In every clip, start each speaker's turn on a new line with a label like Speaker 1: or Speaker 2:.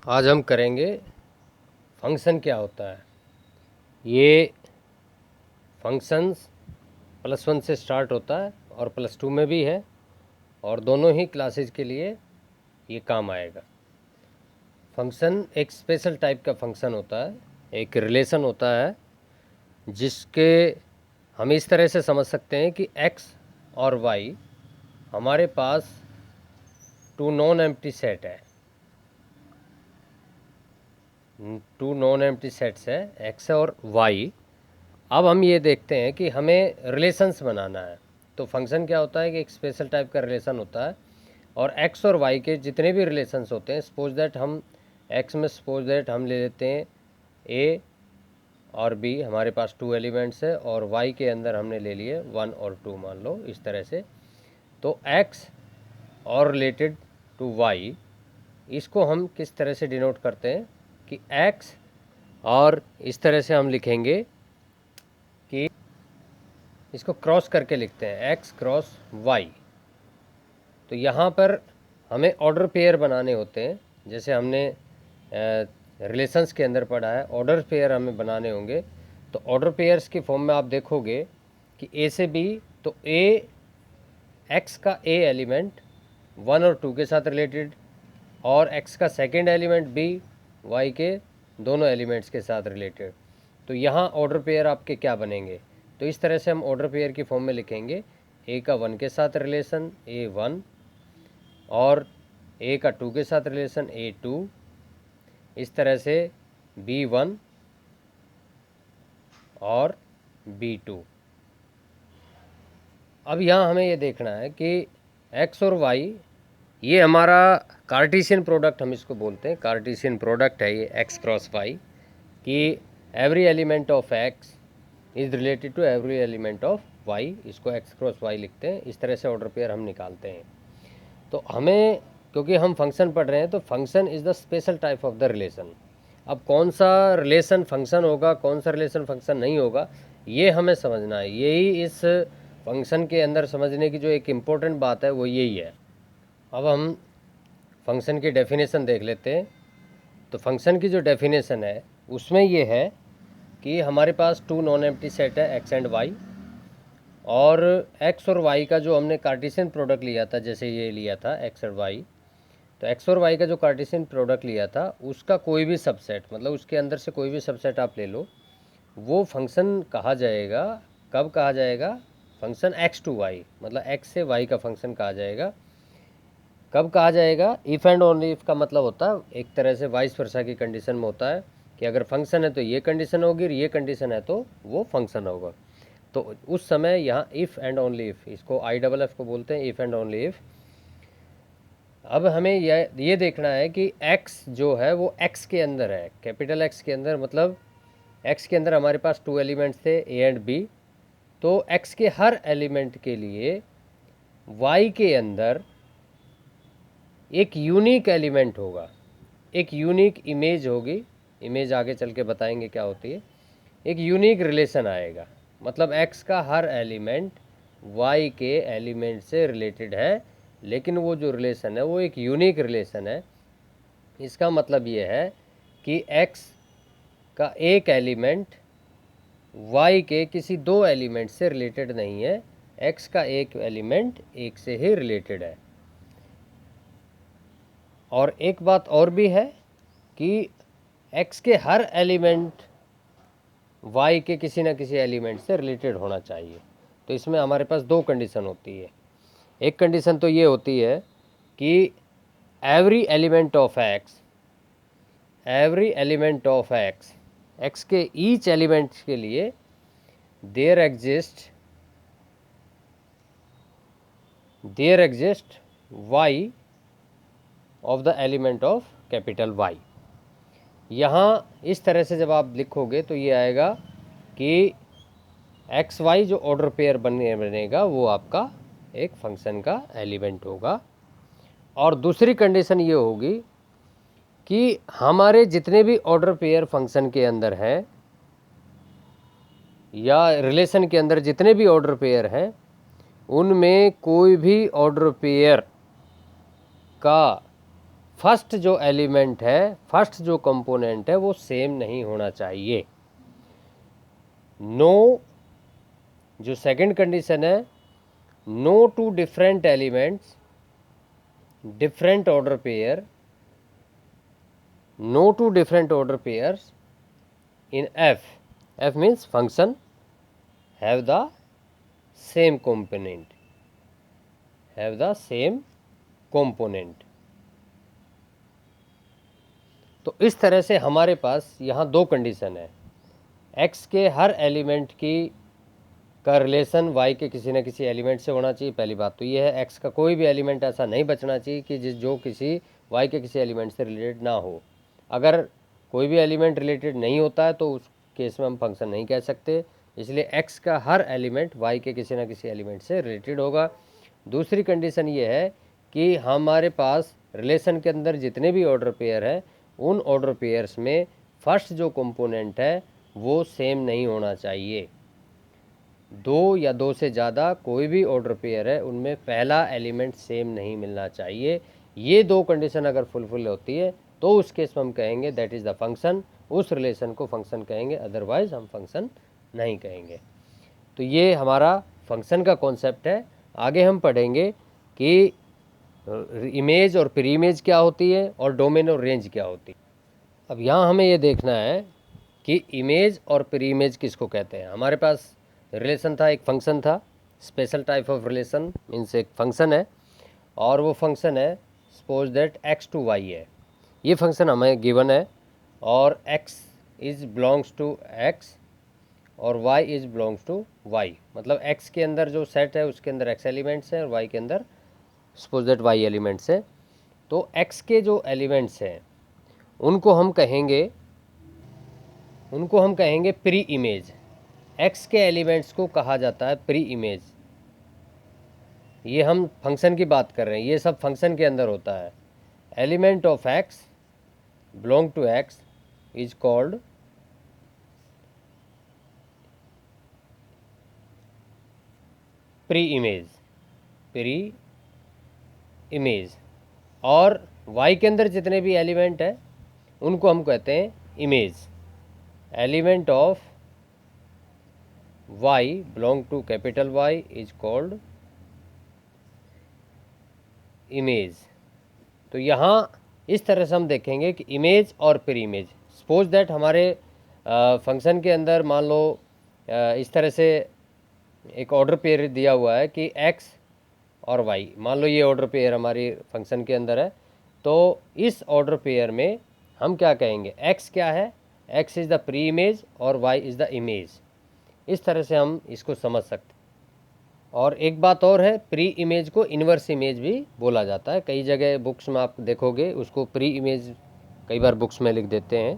Speaker 1: आज हम करेंगे फंक्शन क्या होता है। ये फंक्शंस +1 से स्टार्ट होता है और +2 में भी है, और दोनों ही क्लासेज के लिए ये काम आएगा। फंक्शन एक स्पेशल टाइप का फंक्शन होता है, एक रिलेशन होता है जिसके हम इस तरह से समझ सकते हैं कि x और y हमारे पास 2 नॉन एम्प्टी सेट है, 2 नॉन एम्प्टी सेट्स है x और y। अब हम ये देखते हैं कि हमें रिलेशंस बनाना है। तो फंक्शन क्या होता है कि एक स्पेशल टाइप का रिलेशन होता है, और x और y के जितने भी रिलेशंस होते हैं, सपोज दैट हम x में सपोज दैट हम ले लेते हैं a और b, हमारे पास 2 एलिमेंट्स है, और y के अंदर हमने ले लिए 1 और 2, मान लो इस तरह से। तो x और रिलेटेड टू y, इसको हम किस तरह से डिनोट करते हैं कि x, और इस तरह से हम लिखेंगे कि इसको क्रॉस करके लिखते हैं x क्रॉस y। तो यहाँ पर हमें ऑर्डर पेयर बनाने होते हैं, जैसे हमने रिलेशंस के अंदर पढ़ा है, ऑर्डर पेयर हमें बनाने होंगे। तो ऑर्डर पेयर्स की फॉर्म में आप देखोगे कि a से b, तो a x का a एलिमेंट 1 और 2 के साथ रिलेटेड, और x का सेकेंड एलिमेंट b y के दोनों एलिमेंट्स के साथ रिलेटेड। तो यहाँ ऑर्डर पेयर आपके क्या बनेंगे, तो इस तरह से हम ऑर्डर पेयर की फॉर्म में लिखेंगे a का 1 के साथ रिलेशन a1, और a का 2 के साथ रिलेशन a2, इस तरह से b1 और b2। अब यहाँ हमें ये देखना है कि x और y, ये हमारा कार्टेशियन प्रोडक्ट हम इसको बोलते हैं, कार्टेशियन प्रोडक्ट है ये x क्रॉस y, कि every element of x is related to every element of y, इसको x क्रॉस y लिखते हैं। इस तरह से ऑर्डर पेयर हम निकालते हैं। तो हमें, क्योंकि हम फंक्शन पढ़ रहे हैं, तो function is the special type of the relation. अब कौन सा रिलेशन फंक्शन होगा, कौन सा रिलेशन फंक्शन नहीं होगा, ये हमें समझना है। यही इस फंक्शन के अंदर समझने की जो एक इम्पोर्टेंट बात है वो यही है। अब हम फंक्शन की डेफिनेशन देख लेते हैं। तो फंक्शन की जो डेफिनेशन है उसमें ये है कि हमारे पास 2 नॉन एम्प्टी सेट है x एंड y, और x और y का जो हमने कार्टेशियन प्रोडक्ट लिया था, जैसे ये लिया था x और y, तो x और y का जो कार्टेशियन प्रोडक्ट लिया था उसका कोई भी सबसेट, मतलब उसके अंदर से कोई भी सबसेट आप ले लो, वो फंक्शन कहा जाएगा। कब कहा जाएगा? फंक्शन x टू y, मतलब x से y का फंक्शन कहा जाएगा। कब कहा जाएगा? इफ़ एंड ओनली इफ़ का मतलब होता है एक तरह से वाइस वर्सा की कंडीशन में होता है कि अगर फंक्शन है तो ये कंडीशन होगी, और ये कंडीशन है तो वो फंक्शन होगा। तो उस समय यहाँ इफ़ एंड ओनली इफ़, इसको IFF को बोलते हैं, इफ़ एंड ओनली इफ़। अब हमें ये देखना है कि x जो है वो x के अंदर है, कैपिटल X के अंदर, मतलब x के अंदर हमारे पास 2 एलिमेंट्स थे a एंड b। तो x के हर एलिमेंट के लिए y के अंदर एक यूनिक एलिमेंट होगा, एक यूनिक इमेज होगी। इमेज आगे चल के बताएंगे क्या होती है। एक यूनिक रिलेशन आएगा, मतलब x का हर एलिमेंट y के एलिमेंट से रिलेटेड है, लेकिन वो जो रिलेशन है वो एक यूनिक रिलेशन है। इसका मतलब ये है कि x का एक एलिमेंट y के किसी 2 एलिमेंट से रिलेटेड नहीं है, x का एक एलिमेंट एक से ही रिलेटेड है। और एक बात और भी है कि x के हर एलिमेंट y के किसी न किसी एलिमेंट से रिलेटेड होना चाहिए। तो इसमें हमारे पास 2 कंडीशन होती है। एक कंडीशन तो ये होती है कि every element of x, every element of x के ईच एलिमेंट के लिए there exist y of the element of capital Y। यहाँ इस तरह से जब आप लिखोगे तो ये आएगा कि XY जो ऑर्डर पेयर बनेगा वो आपका एक फंक्शन का एलिमेंट होगा। और दूसरी कंडीशन ये होगी कि हमारे जितने भी ऑर्डर पेयर फंक्शन के अंदर हैं, या रिलेशन के अंदर जितने भी ऑर्डर पेयर हैं, उनमें कोई भी ऑर्डर पेयर का फर्स्ट जो एलिमेंट है, फर्स्ट जो कंपोनेंट है वो सेम नहीं होना चाहिए। नो, जो सेकंड कंडीशन है, no two different elements different order pair, no two different order pairs in f, f means function, have the same component, have the same component। तो इस तरह से हमारे पास यहाँ दो कंडीशन है, x के हर एलिमेंट की का रिलेशन y के किसी न किसी एलिमेंट से होना चाहिए। पहली बात तो ये है, x का कोई भी एलिमेंट ऐसा नहीं बचना चाहिए कि जो किसी y के किसी एलिमेंट से रिलेटेड ना हो। अगर कोई भी एलिमेंट रिलेटेड नहीं होता है तो उस केस में हम फंक्शन नहीं कह सकते, इसलिए x का हर एलिमेंट y के किसी न किसी एलिमेंट से रिलेटेड होगा। दूसरी कंडीशन ये है कि हमारे पास रिलेशन के अंदर जितने भी ऑर्डर पेयर है, उन ऑर्डर पेयर्स में फर्स्ट जो कंपोनेंट है वो सेम नहीं होना चाहिए। दो या दो से ज़्यादा कोई भी ऑर्डर पेयर है उनमें पहला एलिमेंट सेम नहीं मिलना चाहिए। ये दो कंडीशन अगर फुलफिल होती है तो उस केस में हम कहेंगे दैट इज़ द फंक्शन, उस रिलेशन को फंक्शन कहेंगे, अदरवाइज हम फंक्शन नहीं कहेंगे। तो ये हमारा फंक्शन का कॉन्सेप्ट है। आगे हम पढ़ेंगे कि इमेज और प्री इमेज क्या होती है और डोमेन और रेंज क्या होती है। अब यहाँ हमें ये देखना है कि इमेज और प्री इमेज किसको कहते हैं। हमारे पास रिलेशन था, एक फंक्शन था, special type of relation means एक फंक्शन है और वो फंक्शन है suppose that x to y है। ये फंक्शन हमें गिवन है और x is belongs to x और y is belongs to y, मतलब x के अंदर जो सेट है उसके अंदर x एलिमेंट्स हैं और y के अंदर सपोज दैट y एलिमेंट्स हैं। तो x के जो एलिमेंट्स हैं उनको हम कहेंगे प्री इमेज। x के एलिमेंट्स को कहा जाता है प्री इमेज। ये हम फंक्शन की बात कर रहे हैं, ये सब फंक्शन के अंदर होता है। Element of x belong to x is called preimage और y के अंदर जितने भी एलिमेंट हैं उनको हम कहते हैं image. Element of y belong to capital Y is called image. तो यहाँ इस तरह से हम देखेंगे कि इमेज और प्री इमेज। सपोज दैट हमारे फंक्शन के अंदर मान लो इस तरह से एक ऑर्डर पेयर दिया हुआ है कि x और y, मान लो ये ऑर्डर पेयर हमारी फंक्शन के अंदर है। तो इस ऑर्डर पेयर में हम क्या कहेंगे, x क्या है, x is the pre image और y इज़ द इमेज। इस तरह से हम इसको समझ सकते हैं। और एक बात और है, प्री इमेज को इन्वर्स इमेज भी बोला जाता है। कई जगह बुक्स में आप देखोगे उसको प्री इमेज कई बार बुक्स में लिख देते हैं,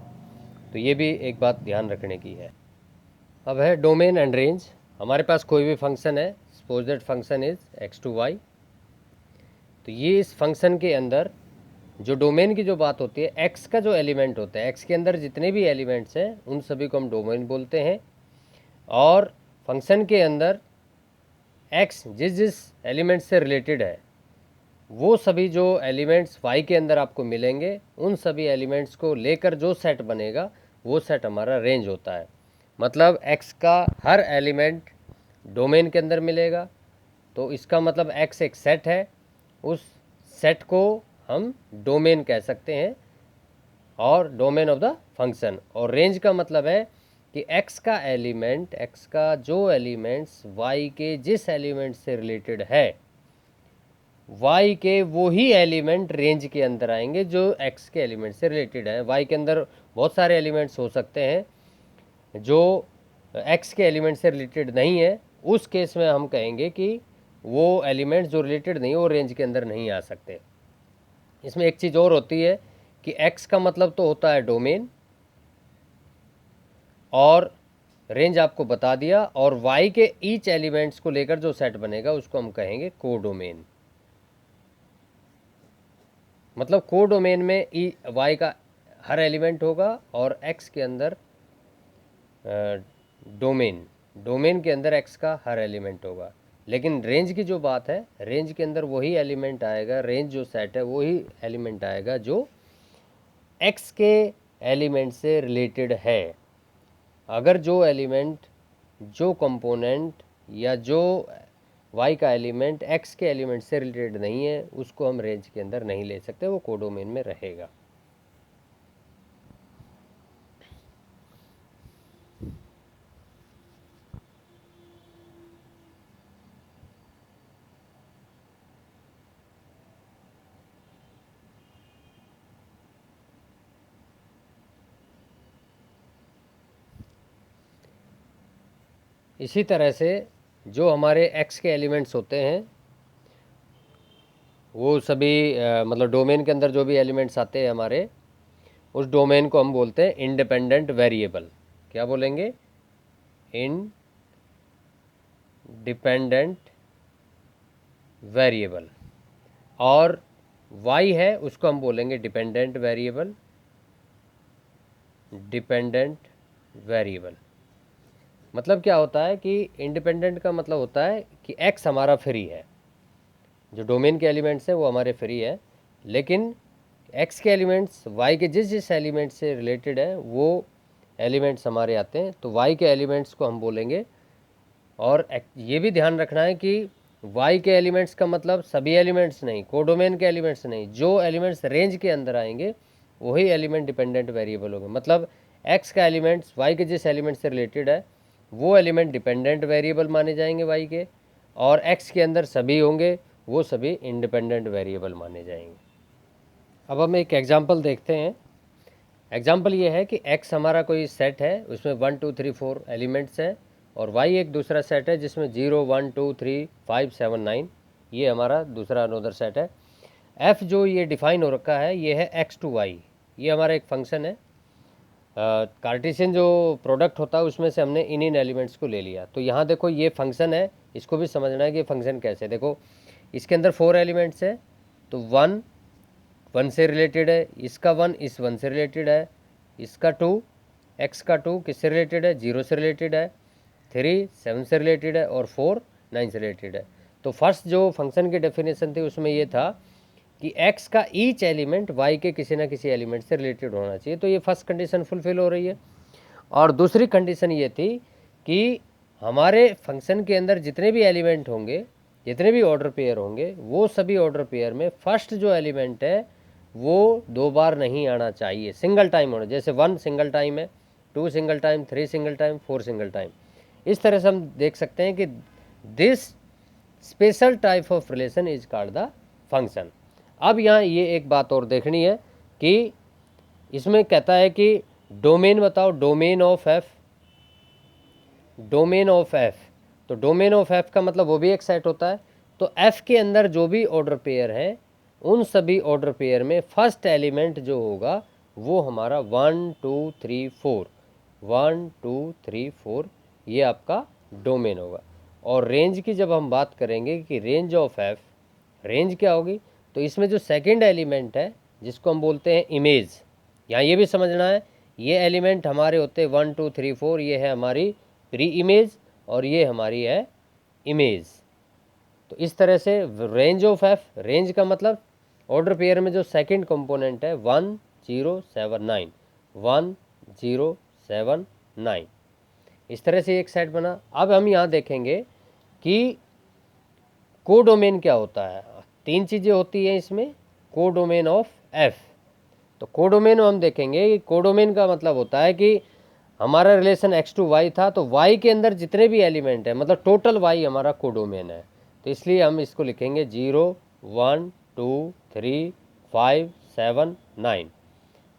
Speaker 1: तो ये भी एक बात ध्यान रखने की है। अब है डोमेन एंड रेंज। हमारे पास कोई भी फंक्शन है, suppose that function is x to y। तो ये इस फंक्शन के अंदर जो डोमेन की जो बात होती है, x का जो एलिमेंट होता है, x के अंदर जितने भी एलिमेंट्स हैं उन सभी को हम डोमेन बोलते हैं। और फंक्शन के अंदर x जिस जिस एलिमेंट से रिलेटेड है वो सभी जो एलिमेंट्स y के अंदर आपको मिलेंगे, उन सभी एलिमेंट्स को लेकर जो सेट बनेगा वो सेट हमारा रेंज होता है। मतलब x का हर एलिमेंट डोमेन के अंदर मिलेगा, तो इसका मतलब x एक सेट है, उस सेट को हम डोमेन कह सकते हैं और डोमेन ऑफ द फंक्शन। और रेंज का मतलब है कि x का एलिमेंट, x का जो एलिमेंट्स y के जिस एलिमेंट से रिलेटेड है, y के वो ही एलिमेंट रेंज के अंदर आएंगे जो x के एलिमेंट से रिलेटेड है। y के अंदर बहुत सारे एलिमेंट्स हो सकते हैं जो x के एलिमेंट से रिलेटेड नहीं है, उस केस में हम कहेंगे कि वो एलिमेंट्स जो रिलेटेड नहीं वो रेंज के अंदर नहीं आ सकते। इसमें एक चीज़ और होती है कि x का मतलब तो होता है डोमेन, और रेंज आपको बता दिया, और y के ईच एलिमेंट्स को लेकर जो सेट बनेगा उसको हम कहेंगे कोडोमेन। मतलब कोडोमेन में y का हर एलिमेंट होगा और x के अंदर डोमेन के अंदर x का हर एलिमेंट होगा। लेकिन रेंज की जो बात है, रेंज के अंदर वही एलिमेंट आएगा, रेंज जो सेट है वही एलिमेंट आएगा जो x के एलिमेंट से रिलेटेड है। अगर जो एलिमेंट, जो कंपोनेंट या जो y का एलिमेंट x के एलिमेंट से रिलेटेड नहीं है, उसको हम रेंज के अंदर नहीं ले सकते, वो कोडोमेन में रहेगा। इसी तरह से जो हमारे x के एलिमेंट्स होते हैं वो सभी मतलब डोमेन के अंदर जो भी एलिमेंट्स आते हैं हमारे, उस डोमेन को हम बोलते हैं इंडिपेंडेंट वेरिएबल। क्या बोलेंगे? Independent variable. और y है उसको हम बोलेंगे डिपेंडेंट वेरिएबल, डिपेंडेंट वेरिएबल। मतलब क्या होता है कि इंडिपेंडेंट का मतलब होता है कि x हमारा फ्री है, जो डोमेन के एलिमेंट्स हैं वो हमारे फ्री है, लेकिन x के एलिमेंट्स y के जिस जिस एलिमेंट से रिलेटेड है वो एलिमेंट्स हमारे आते हैं, तो y के एलिमेंट्स को हम बोलेंगे। और ये भी ध्यान रखना है कि y के एलिमेंट्स का मतलब सभी एलिमेंट्स नहीं, कोडोमेन के एलिमेंट्स नहीं, जो एलिमेंट्स रेंज के अंदर आएंगे वही एलिमेंट डिपेंडेंट वेरिएबल होंगे। मतलब x का एलिमेंट्स y के जिस एलिमेंट से रिलेटेड है वो एलिमेंट डिपेंडेंट वेरिएबल माने जाएंगे y के, और x के अंदर सभी होंगे वो सभी इंडिपेंडेंट वेरिएबल माने जाएंगे। अब हम एक एग्जांपल देखते हैं। एग्जांपल ये है कि x हमारा कोई सेट है, उसमें 1 2 3 4 एलिमेंट्स हैं, और y एक दूसरा सेट है जिसमें 0 1 2 3 5 7 9, ये हमारा दूसरा अनोदर सेट है। f जो ये डिफाइन हो रखा है ये है x टू y, ये हमारा एक फंक्शन है। कार्टेशियन जो प्रोडक्ट होता है उसमें से हमने इन एलिमेंट्स को ले लिया। तो यहाँ देखो ये फंक्शन है, इसको भी समझना है कि फंक्शन कैसे। देखो इसके अंदर 4 एलिमेंट्स है, तो 1 से रिलेटेड है, इसका 1 इस 1 से रिलेटेड है, इसका 2 x का 2 किससे रिलेटेड है? 0 से रिलेटेड है, 3 7 से रिलेटेड है, और 4 9 से रिलेटेड है। तो फर्स्ट जो फंक्शन की डेफिनेशन थी उसमें ये था कि x का ईच एलिमेंट y के किसी ना किसी एलिमेंट से रिलेटेड होना चाहिए। तो ये फर्स्ट कंडीशन फुलफिल हो रही है। और दूसरी कंडीशन ये थी कि हमारे फंक्शन के अंदर जितने भी एलिमेंट होंगे, जितने भी ऑर्डर पेयर होंगे, वो सभी ऑर्डर पेयर में फर्स्ट जो एलिमेंट है वो 2 बार नहीं आना चाहिए, सिंगल टाइम होना। जैसे 1 सिंगल टाइम है, 2 single time, 3 single time, 4 single time. इस तरह से हम देख सकते हैं कि this special type of relation is called the function. अब यहाँ ये एक बात और देखनी है कि इसमें कहता है कि डोमेन बताओ, domain of F, domain of F. तो डोमेन ऑफ एफ का मतलब वो भी एक सेट होता है। तो एफ के अंदर जो भी ऑर्डर पेयर है उन सभी ऑर्डर पेयर में फर्स्ट एलिमेंट जो होगा वो हमारा 1 2 3 4, 1 2 3 4 ये आपका डोमेन होगा। और रेंज की जब हम बात करेंगे कि रेंज ऑफ एफ, रेंज क्या होगी, तो इसमें जो सेकंड एलिमेंट है जिसको हम बोलते हैं इमेज, यहाँ ये भी समझना है ये एलिमेंट हमारे होते हैं 1 2 3 4, ये है हमारी प्री इमेज और ये हमारी है इमेज। तो इस तरह से रेंज ऑफ एफ, रेंज का मतलब ऑर्डर पेयर में जो सेकंड कंपोनेंट है 1 0 7 9, 1 0 7 9, इस तरह से एक सेट बना। अब हम यहाँ देखेंगे कि कोडोमेन क्या होता है। 3 चीज़ें होती हैं इसमें, कोडोमेन ऑफ एफ। तो कोडोमेन हम देखेंगे कि कोडोमेन का मतलब होता है कि हमारा रिलेशन x टू y था, तो y के अंदर जितने भी एलिमेंट है मतलब टोटल y हमारा कोडोमेन है। तो इसलिए हम इसको लिखेंगे 0 1 2 3 5 7 9।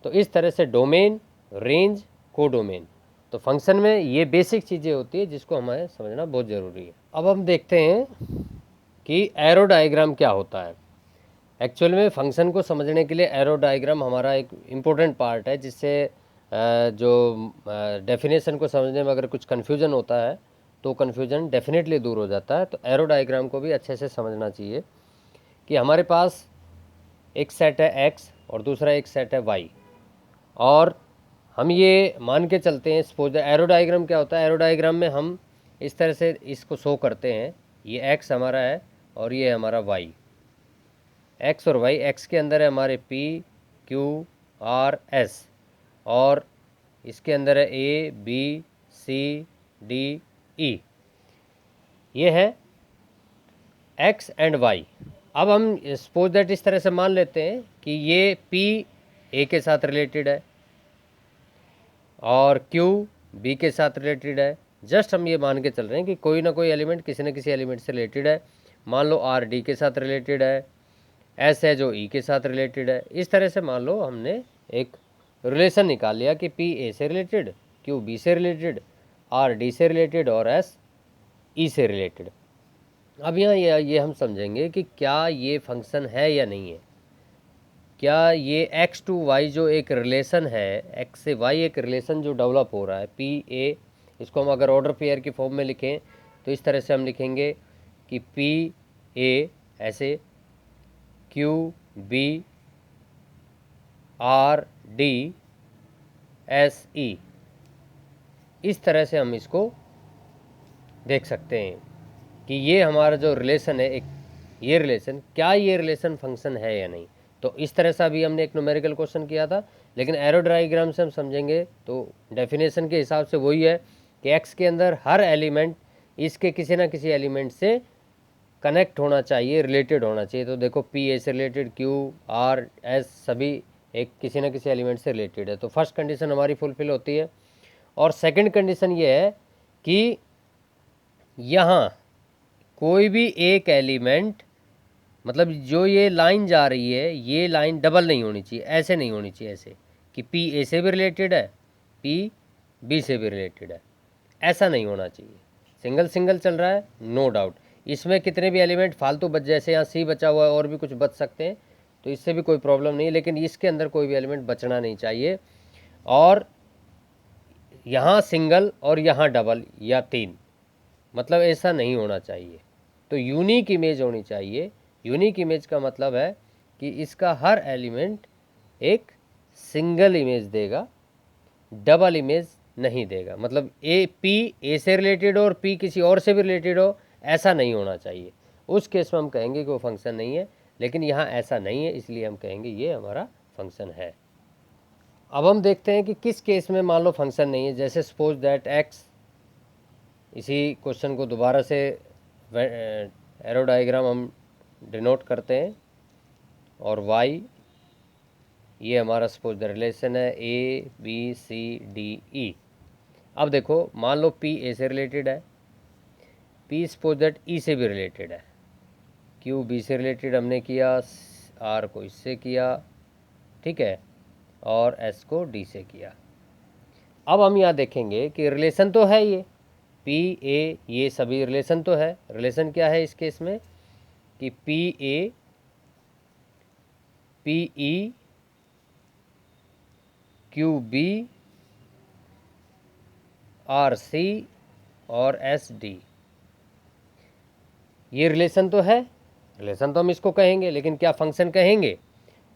Speaker 1: तो इस तरह से डोमेन, रेंज, कोडोमेन। तो फंक्शन में ये बेसिक चीज़ें होती है जिसको हमें समझना बहुत ज़रूरी है। अब हम देखते हैं कि एरो डायग्राम क्या होता है। एक्चुअल में फंक्शन को समझने के लिए एरो डायग्राम हमारा एक इम्पोर्टेंट पार्ट है, जिससे जो डेफिनेशन को समझने में अगर कुछ कन्फ्यूज़न होता है तो कन्फ्यूज़न डेफिनेटली दूर हो जाता है। तो एरो डायग्राम को भी अच्छे से समझना चाहिए कि हमारे पास एक सेट है x और दूसरा एक सेट है y, और हम ये मान के चलते हैं, सपोज एरो डायग्राम क्या होता है। एरो डायग्राम में हम इस तरह से इसको शो करते हैं ये x हमारा है और ये हमारा y, x और y, x के अंदर है हमारे p, q, r, s और इसके अंदर है a, b, c, d, e, ये है x एंड y। अब हम सपोज दैट इस तरह से मान लेते हैं कि ये p a के साथ रिलेटेड है और q b के साथ रिलेटेड है। जस्ट हम ये मान के चल रहे हैं कि कोई ना कोई एलिमेंट किसी न किसी एलिमेंट से रिलेटेड है। मान लो r d के साथ रिलेटेड है, s है जो e के साथ रिलेटेड है। इस तरह से मान लो हमने एक रिलेशन निकाल लिया कि p a से रिलेटेड, q b से रिलेटेड, r d से रिलेटेड और s e से रिलेटेड। अब यहाँ ये हम समझेंगे कि क्या ये फंक्शन है या नहीं है। क्या ये x टू y जो एक रिलेशन है, x से y एक रिलेशन जो डेवलप हो रहा है, p a, इसको हम अगर ऑर्डर पेयर की फॉर्म में लिखें तो इस तरह से हम लिखेंगे कि p a ऐसे, q b, r d, s e, इस तरह से हम इसको देख सकते हैं कि ये हमारा जो रिलेशन है, एक ये रिलेशन, क्या ये रिलेशन फंक्शन है या नहीं। तो इस तरह से अभी हमने एक न्यूमेरिकल क्वेश्चन किया था, लेकिन एरो डायग्राम से हम समझेंगे तो डेफिनेशन के हिसाब से वही है कि एक्स के अंदर हर एलिमेंट इसके किसी ना किसी एलिमेंट से कनेक्ट होना चाहिए, रिलेटेड होना चाहिए। तो देखो पी ए से रिलेटेड, क्यू आर एस सभी एक किसी ना किसी एलिमेंट से रिलेटेड है। तो फर्स्ट कंडीशन हमारी फुलफिल होती है। और सेकंड कंडीशन ये है कि यहाँ कोई भी एक एलिमेंट, मतलब जो ये लाइन जा रही है ये लाइन डबल नहीं होनी चाहिए, ऐसे नहीं होनी चाहिए, ऐसे कि पी ए से भी रिलेटेड है, पी बी से भी रिलेटेड है, ऐसा नहीं होना चाहिए। सिंगल सिंगल चल रहा है, नो डाउट। इसमें कितने भी एलिमेंट फालतू बच, जैसे यहाँ सी बचा हुआ है और भी कुछ बच सकते हैं, तो इससे भी कोई प्रॉब्लम नहीं है, लेकिन इसके अंदर कोई भी एलिमेंट बचना नहीं चाहिए। और यहाँ सिंगल और यहाँ डबल या तीन, मतलब ऐसा नहीं होना चाहिए। तो यूनिक इमेज होनी चाहिए। यूनिक इमेज का मतलब है कि इसका हर एलिमेंट एक सिंगल इमेज देगा, डबल इमेज नहीं देगा। मतलब ए पी ए से रिलेटेड और पी किसी और से भी रिलेटेड हो, ऐसा नहीं होना चाहिए। उस केस में हम कहेंगे कि वो फंक्शन नहीं है, लेकिन यहाँ ऐसा नहीं है, इसलिए हम कहेंगे ये हमारा फंक्शन है। अब हम देखते हैं कि किस केस में मान लो फंक्शन नहीं है। जैसे सपोज दैट एक्स, इसी क्वेश्चन को दोबारा से एरो डायग्राम हम डिनोट करते हैं, और y ये हमारा सपोज द रिलेशन है a b c d e। अब देखो मान लो p a से रिलेटेड है, p सपोज दैट e से भी रिलेटेड है, q b से रिलेटेड हमने किया, r को इससे किया, ठीक है, और s को d से किया। अब हम यहाँ देखेंगे कि रिलेशन तो है ये p a, ये सभी रिलेशन तो है। रिलेशन क्या है इस केस में कि p a, p e, q b, r c और s d, ये रिलेशन तो है। रिलेशन तो हम इसको कहेंगे, लेकिन क्या फंक्शन कहेंगे?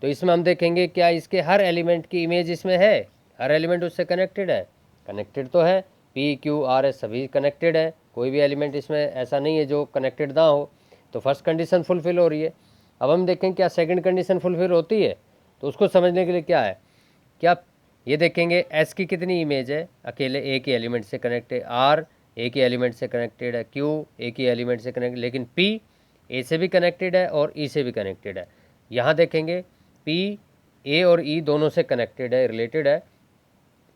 Speaker 1: तो इसमें हम देखेंगे क्या इसके हर एलिमेंट की इमेज इसमें है, हर एलिमेंट उससे कनेक्टेड है। कनेक्टेड तो है, p q r s सभी कनेक्टेड है, कोई भी एलिमेंट इसमें ऐसा नहीं है जो कनेक्टेड ना हो। तो फर्स्ट कंडीशन फुलफिल हो रही है। अब हम देखें क्या सेकंड कंडीशन फुलफिल होती है। तो उसको समझने के लिए क्या है, क्या ये देखेंगे s की कितनी इमेज है, अकेले एक ही एलिमेंट से कनेक्ट है, r एक ही एलिमेंट से कनेक्टेड है, q एक ही एलिमेंट से कनेक्ट, लेकिन p a से भी कनेक्टेड है और e से भी कनेक्टेड है। यहाँ देखेंगे p a और e दोनों से कनेक्टेड है, रिलेटेड है।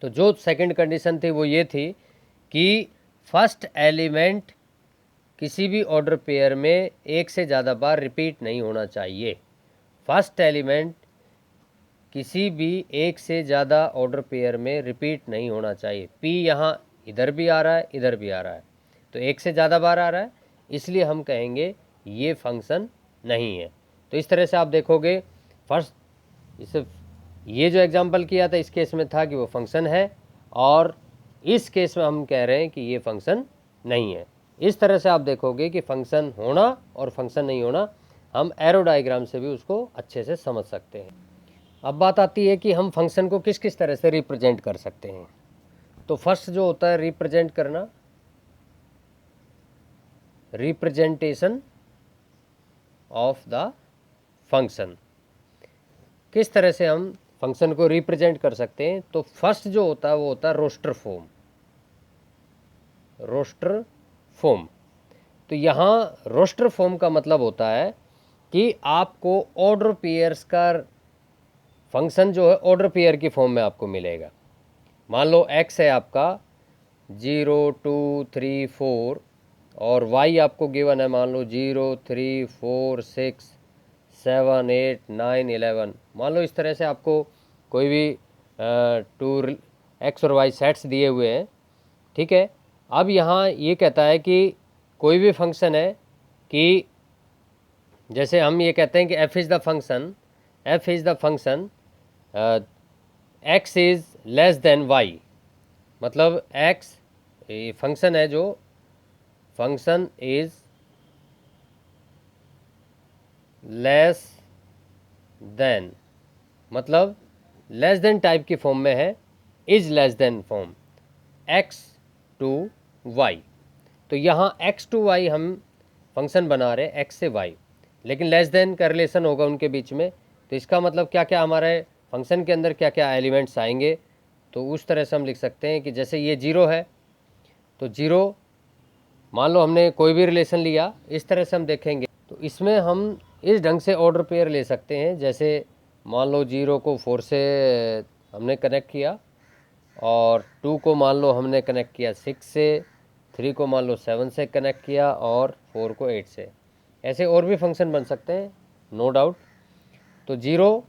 Speaker 1: तो जो सेकंड कंडीशन थी वो ये थी कि फर्स्ट एलिमेंट किसी भी ऑर्डर पेयर में एक से ज़्यादा बार रिपीट नहीं होना चाहिए। फर्स्ट एलिमेंट किसी भी एक से ज़्यादा ऑर्डर पेयर में रिपीट नहीं होना चाहिए। p यहाँ इधर भी आ रहा है, इधर भी आ रहा है, तो एक से ज़्यादा बार आ रहा है, इसलिए हम कहेंगे ये फंक्शन नहीं है। तो इस तरह से आप देखोगे, फर्स्ट इसे ये जो एग्जांपल किया था इस केस में था कि वो फंक्शन है, और इस केस में हम कह रहे हैं कि ये फंक्शन नहीं है। इस तरह से आप देखोगे कि फंक्शन होना और फंक्शन नहीं होना हम एरो डायग्राम से भी उसको अच्छे से समझ सकते हैं। अब बात आती है कि हम फंक्शन को किस किस तरह से रिप्रेजेंट कर सकते हैं। तो फर्स्ट जो होता है रिप्रेजेंट करना, रिप्रेजेंटेशन ऑफ द फंक्शन। किस तरह से हम फंक्शन को रिप्रेजेंट कर सकते हैं? तो फर्स्ट जो होता है वो होता है रोस्टर फॉर्म। रोस्टर फॉर्म, तो यहाँ रोस्टर फॉर्म का मतलब होता है कि आपको ऑर्डर पेयर्स का फंक्शन जो है ऑर्डर पेयर की फॉर्म में आपको मिलेगा। मान लो x है आपका 0 2 3 4 और y आपको गिवन है मान लो 0 3 4 6 7 8 9 11। मान लो इस तरह से आपको कोई भी टू x और y सेट्स दिए हुए हैं, ठीक है। अब यहाँ ये कहता है कि कोई भी फंक्शन है कि जैसे हम ये कहते हैं कि f is the function x is less than y, मतलब x ये फंक्शन है जो फंक्शन इज़ लेस देन, मतलब लेस देन टाइप की फॉर्म में है, is less than form x to y। तो यहाँ x टू y हम फंक्शन बना रहे हैं x से y, लेकिन लेस देन का रिलेशन होगा उनके बीच में। तो इसका मतलब क्या क्या हमारे फंक्शन के अंदर क्या क्या एलिमेंट्स आएंगे, तो उस तरह से हम लिख सकते हैं कि जैसे ये 0 है तो 0 मान लो हमने कोई भी रिलेशन लिया, इस तरह से हम देखेंगे तो इसमें हम इस ढंग से ऑर्डर पेयर ले सकते हैं। जैसे मान लो 0 को 4 से हमने कनेक्ट किया और 2 को मान लो हमने कनेक्ट किया 6 से, 3 को मान लो 7 से कनेक्ट किया और 4 को 8 से। ऐसे और भी फंक्शन बन सकते हैं, नो डाउट। तो 0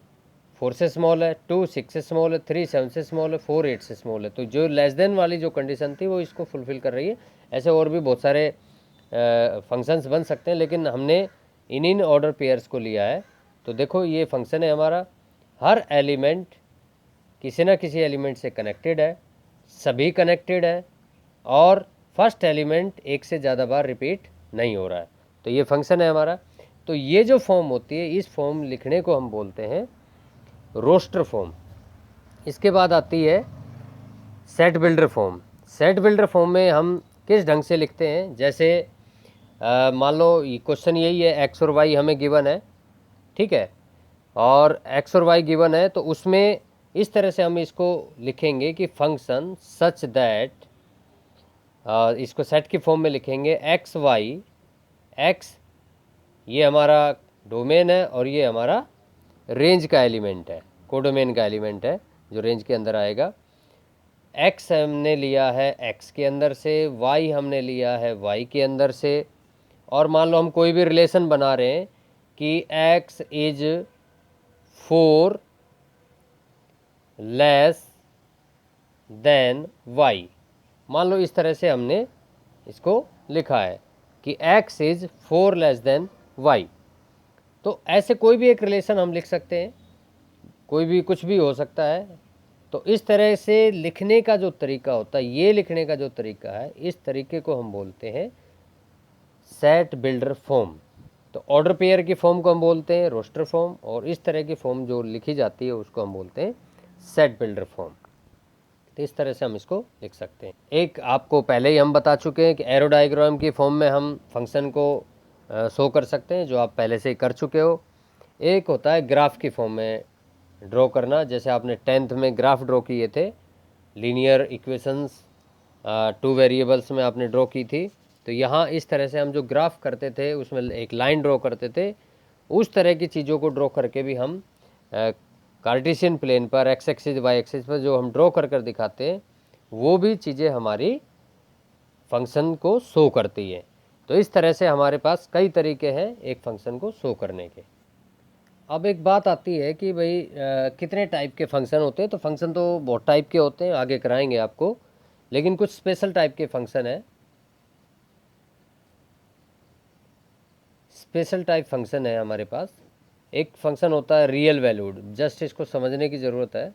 Speaker 1: 4 से स्मॉल है, 2 6 से स्मॉल है, 3 7 से स्मॉल है, 4 8 से स्मॉल है। तो जो लेस देन वाली जो कंडीशन थी वो इसको फुलफ़िल कर रही है। ऐसे और भी बहुत सारे फंक्शंस बन सकते हैं, लेकिन हमने इन ऑर्डर पेयर्स को लिया है। तो देखो ये फंक्शन है हमारा, हर एलिमेंट किसी ना किसी एलिमेंट से कनेक्टेड है, सभी कनेक्टेड है और फर्स्ट एलिमेंट एक से ज़्यादा बार रिपीट नहीं हो रहा है। तो ये फंक्शन है हमारा। तो ये जो फॉर्म होती है, इस फॉर्म लिखने को हम बोलते हैं रोस्टर फॉर्म। इसके बाद आती है set builder form. Set builder form में हम किस ढंग से लिखते हैं? जैसे मान लो क्वेश्चन यही है, x और y हमें गिवन है, ठीक है, और x और y गिवन है, तो उसमें इस तरह से हम इसको लिखेंगे कि फंक्शन सच दैट, इसको सेट की फॉर्म में लिखेंगे x y, x ये हमारा डोमेन है और ये हमारा रेंज का एलिमेंट है, कोडोमेन का एलिमेंट है जो रेंज के अंदर आएगा। x हमने लिया है x के अंदर से, y हमने लिया है y के अंदर से, और मान लो हम कोई भी रिलेशन बना रहे हैं कि x is 4 less than y। मान लो इस तरह से हमने इसको लिखा है कि x is 4 less than y। तो ऐसे कोई भी एक रिलेशन हम लिख सकते हैं, कोई भी कुछ भी हो सकता है। तो इस तरह से लिखने का जो तरीका होता है, ये लिखने का जो तरीका है, इस तरीके को हम बोलते हैं सेट बिल्डर फॉर्म। तो ऑर्डर पेयर की फॉर्म को हम बोलते हैं रोस्टर फॉर्म, और इस तरह की फॉर्म जो लिखी जाती है उसको हम बोलते हैं सेट बिल्डर फॉर्म। तो इस तरह से हम इसको लिख सकते हैं। एक आपको पहले ही हम बता चुके हैं कि एरो डायग्राम की फॉर्म में हम फंक्शन को शो कर सकते हैं, जो आप पहले से ही कर चुके हो। एक होता है ग्राफ की फॉर्म में ड्रॉ करना, जैसे आपने 10th में ग्राफ ड्रॉ किए थे, लीनियर इक्वेशंस 2 वेरिएबल्स में आपने ड्रॉ की थी। तो यहाँ इस तरह से हम जो ग्राफ करते थे उसमें एक लाइन ड्रॉ करते थे, उस तरह की चीज़ों को ड्रॉ करके भी हम कार्टेशियन प्लेन पर एक्स एक्सिस वाई एक्सिस पर जो हम ड्रॉ कर कर दिखाते हैं, वो भी चीज़ें हमारी फंक्शन को शो करती है। तो इस तरह से हमारे पास कई तरीके हैं एक फंक्शन को शो करने के। अब एक बात आती है कि भाई कितने टाइप के फंक्शन होते हैं? तो फंक्शन तो बहुत टाइप के होते हैं, आगे कराएंगे आपको, लेकिन कुछ स्पेशल टाइप के फंक्शन है। स्पेशल टाइप फंक्शन है हमारे पास। एक फंक्शन होता है रियल वैल्यूड, जस्ट इसको समझने की ज़रूरत है।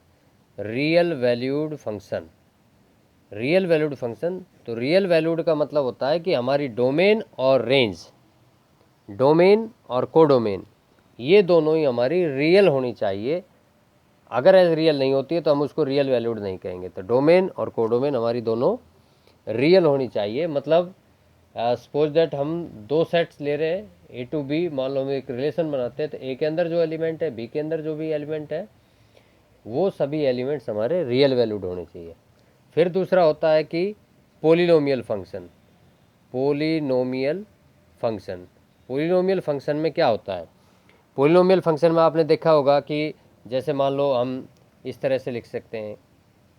Speaker 1: Real valued function, real valued function. तो रियल वैल्यूड का मतलब होता है कि हमारी डोमेन और रेंज, डोमेन और कोडोमेन, ये दोनों ही हमारी रियल होनी चाहिए। अगर एज रियल नहीं होती है तो हम उसको रियल वैल्यूड नहीं कहेंगे। तो डोमेन और कोडोमेन हमारी दोनों रियल होनी चाहिए। मतलब सपोज दैट हम दो सेट्स ले रहे हैं ए टू बी, मान लो हम एक रिलेशन बनाते हैं, तो ए के अंदर जो एलिमेंट है, बी के अंदर जो भी एलिमेंट है, वो सभी एलिमेंट्स हमारे रियल वैल्यूड होने चाहिए। फिर दूसरा होता है कि polynomial function. Polynomial function, polynomial function में क्या होता है? पोलिनोमियल फंक्शन में आपने देखा होगा कि जैसे मान लो हम इस तरह से लिख सकते हैं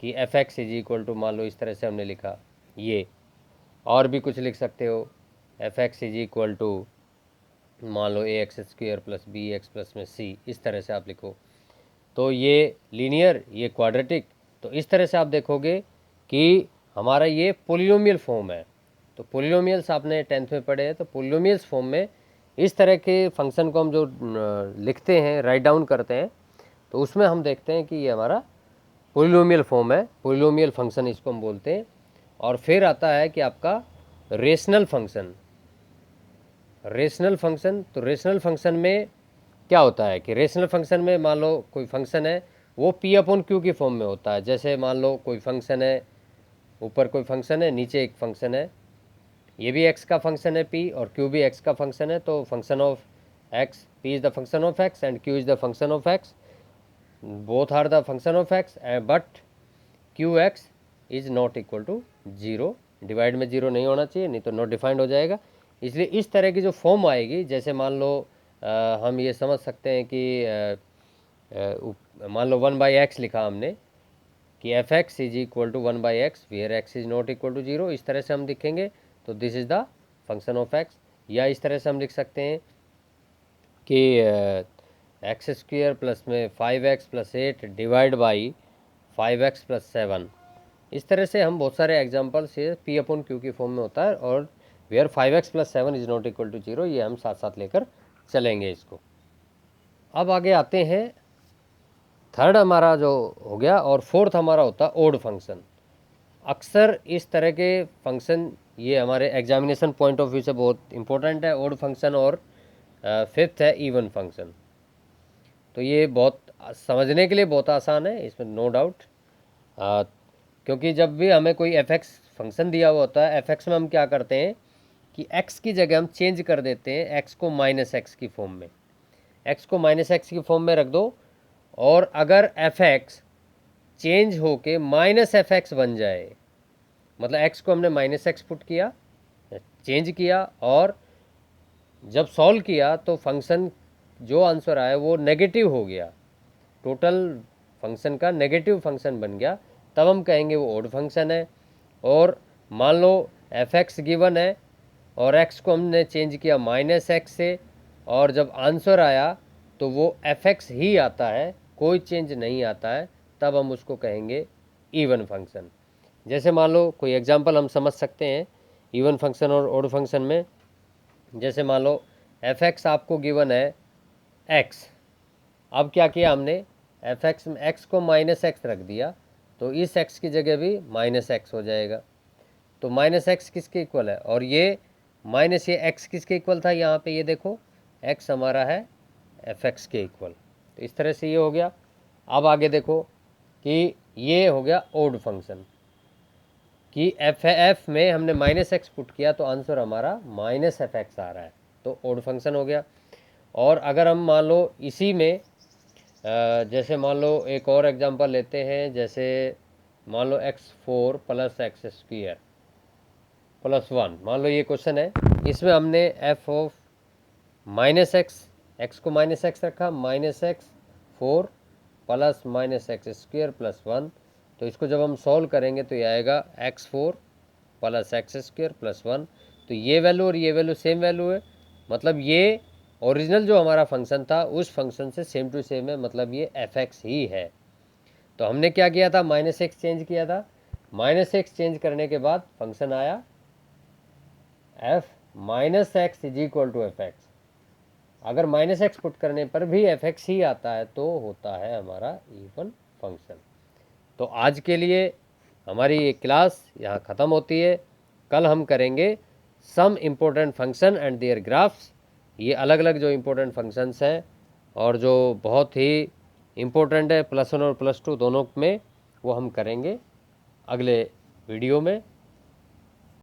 Speaker 1: कि f x is equal to, मान लो इस तरह से हमने लिखा ये, और भी कुछ लिख सकते हो, F x is equal to मान लो A X square plus B X plus में सी, इस तरह से आप लिखो। तो ये लीनियर, ये क्वाड्रेटिक, तो इस तरह से आप देखोगे कि हमारा ये पोलिनोमियल फॉर्म है। तो पोलिनोमियल्स आपने 10th में पढ़े हैं, तो पोलिनोमियल्स फॉर्म में इस तरह के फंक्शन को हम जो लिखते हैं, राइट डाउन करते हैं, तो उसमें हम देखते हैं कि ये हमारा पोलिनोमियल फॉर्म है, पोलिनोमियल फंक्शन इसको हम बोलते हैं। और फिर आता है कि आपका रेशनल फंक्शन। रेशनल फंक्शन, तो रेशनल फंक्शन में क्या होता है कि रेशनल फंक्शन में मान लो कोई फंक्शन है, वो पी अपॉन क्यू की फॉर्म में होता है। जैसे मान लो कोई फंक्शन है, ऊपर कोई फंक्शन है, नीचे एक फंक्शन है, ये भी एक्स का फंक्शन है पी, और क्यू भी एक्स का फंक्शन है। तो function of x, p is the function of x and q is the function of x, both are the function of x, but q x is not equal to zero. Divide में zero नहीं होना चाहिए, नहीं तो not defined हो जाएगा। इसलिए इस तरह की जो फॉर्म आएगी, जैसे मान लो हम ये समझ सकते हैं कि मान लो 1/x लिखा हमने कि f x is equal to 1/x where x is not equal to zero, इस तरह से हम लिखेंगे तो this is the function of x. या इस तरह से हम लिख सकते हैं कि एक्स स्क्वेयर प्लस में 5x plus 8 divide by 5x plus 7। इस तरह से हम बहुत सारे एग्जाम्पल्स, ये पी अपॉन क्यू की फॉर्म में होता है, और where 5x plus 7 is not equal to zero, ये हम साथ साथ लेकर चलेंगे इसको। अब आगे आते हैं, थर्ड हमारा जो हो गया, और फोर्थ हमारा होता है ओड फंक्शन। अक्सर इस तरह के फंक्शन ये हमारे एग्जामिनेशन पॉइंट ऑफ व्यू से बहुत इंपॉर्टेंट है, ओड फंक्शन। और फिफ्थ है इवन फंक्शन। तो ये बहुत समझने के लिए बहुत आसान है, इसमें नो डाउट, क्योंकि जब भी हमें कोई एफ एक्स फंक्शन दिया हुआ होता है, एफ एक्स में हम क्या करते हैं कि एक्स की जगह हम चेंज कर देते हैं एक्स को माइनस एक्स की फॉर्म में। एक्स को माइनस एक्स की फॉर्म में रख दो, और अगर एफ एक्स चेंज होके माइनस एफ एक्स बन जाए, मतलब एक्स को हमने माइनस एक्स पुट किया, चेंज किया, और जब सॉल्व किया तो फंक्शन जो आंसर आया वो नेगेटिव हो गया, टोटल फंक्शन का नेगेटिव फंक्शन बन गया, तब हम कहेंगे वो ओड फंक्शन है। और मान लो एफ एक्स गिवन है और एक्स को हमने चेंज किया माइनस एक्स से, और जब आंसर आया तो वो एफ एक्स ही आता है, कोई चेंज नहीं आता है, तब हम उसको कहेंगे इवन फंक्शन। जैसे मान लो कोई एग्जांपल हम समझ सकते हैं इवन फंक्शन और ओड फंक्शन में। जैसे मान लो एफ एक्स आपको गिवन है एक्स, अब क्या किया हमने, एफ एक्स में एक्स को माइनस एक्स रख दिया, तो इस एक्स की जगह भी माइनस एक्स हो जाएगा। तो माइनस एक्स किसके इक्वल है, और ये माइनस ये एक्स किसके इक्वल था, यहाँ पे ये देखो एक्स हमारा है एफ एक्स के इक्वल। तो इस तरह से ये हो गया। अब आगे देखो कि ये हो गया ओड फंक्शन, कि एफ में हमने माइनस एक्स पुट किया तो आंसर हमारा माइनस एफ एक्स आ रहा है, तो ओड फंक्शन हो गया। और अगर हम मान लो इसी में जैसे मान लो एक और एग्जांपल लेते हैं, जैसे मान लो x4 plus x square plus 1, मान लो ये क्वेश्चन है, इसमें हमने एफ ऑफ माइनस एक्स को माइनस एक्स रखा, minus x 4 plus minus x square plus 1। तो इसको जब हम सॉल्व करेंगे तो ये आएगा x4 plus x square plus 1। तो ये वैल्यू और ये वैल्यू सेम वैल्यू है, मतलब ये ओरिजिनल जो हमारा फंक्शन था उस फंक्शन से सेम टू सेम है, मतलब ये एफ एक्स ही है। तो हमने क्या किया था, माइनस एक्स चेंज किया था, माइनस एक्स चेंज करने के बाद फंक्शन आया f minus x is equal to f x. अगर माइनस एक्स पुट करने पर भी एफ एक्स ही आता है तो होता है हमारा इवन फंक्शन। तो आज के लिए हमारी ये क्लास यहाँ ख़त्म होती है। कल हम करेंगे some important function and their graphs. ये अलग अलग जो इम्पोर्टेंट फंक्शंस हैं और जो बहुत ही इम्पोर्टेंट है +1 और +2 दोनों में, वो हम करेंगे अगले वीडियो में।